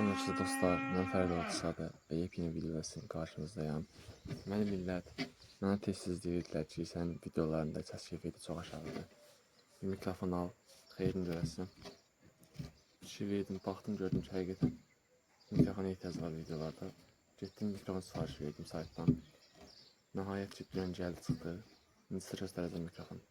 Salamünaleyküm dostlar, mən Fərdə Otusadı və yepyeni videoda sizin qarşınızdayım. Mənim millət mənə tez-tez deyirdilər ki, sənin videolarında səs keyfiyyəti çox aşağıdır. Bir mikrofon al, xeyrini görəsin. Fikir verdim, baxdım, gördüm ki, həqiqətən mikrofona ehtiyac var videolarda. Getdim, mikrofon sifariş verdim saytdan. Nəhayət ki, bir an gəldi çıxdı. İndi sizə göstərəcəm mikrofonu.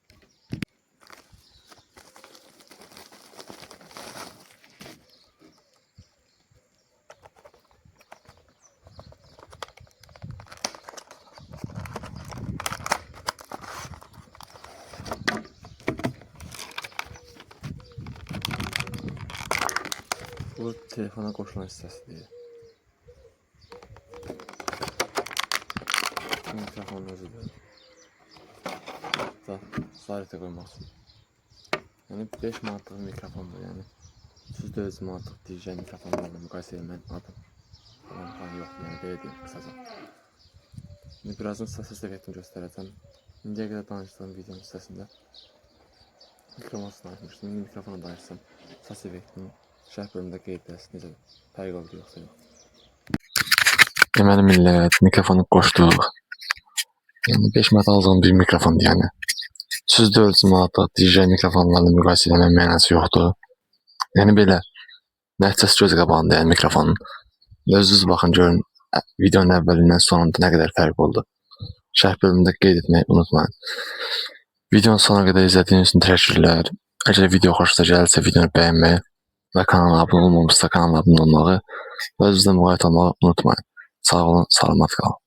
Bu telefona qoşulan hissəsidir. Mikrofonun özüdür. Hatta zarətə qoymaq üçün. Yəni 5 manatlıq mikrofon bu, yəni 300 manatlıq DJ mikrofonlarla müqayisə etmək adım falan yoxdur, yəni belə deyim qısaca. Şimdi birazdan sizə səs effektini göstərəcəm. İndiyə qədər danışdığım videonun hissəsində mikrofon sınaymışdım. İndi mikrofona danışsam səs effektini şərh bölümündə qeyd edəsiniz, necə fərq oldu yoxsa yox. Deməli millət, mikrofonu qoşduq. Yəni 5 manat aldığım bir mikrofondur, yəni 304 manatlıq DJ mikrofonlarla müqayisə etmək mənası yoxdur. Yəni belə nəticəsi göz qabağında, yəni mikrofonun. Özünüz baxın, görün videonun əvvəlindən sonunda nə qədər fərq oldu. Şərh bölümündə qeyd etməyi unutmayın. Videonun sonuna qədər izlədiyiniz üçün təşəkkürlər. Əgər video xoşunuza gəlirsə videonu bəyənməyi və kanala abunə olmamışsa kanala abunə olmağı və özünüzlə müğayət olmağı unutmayın. Sağ olun, salamat qalın.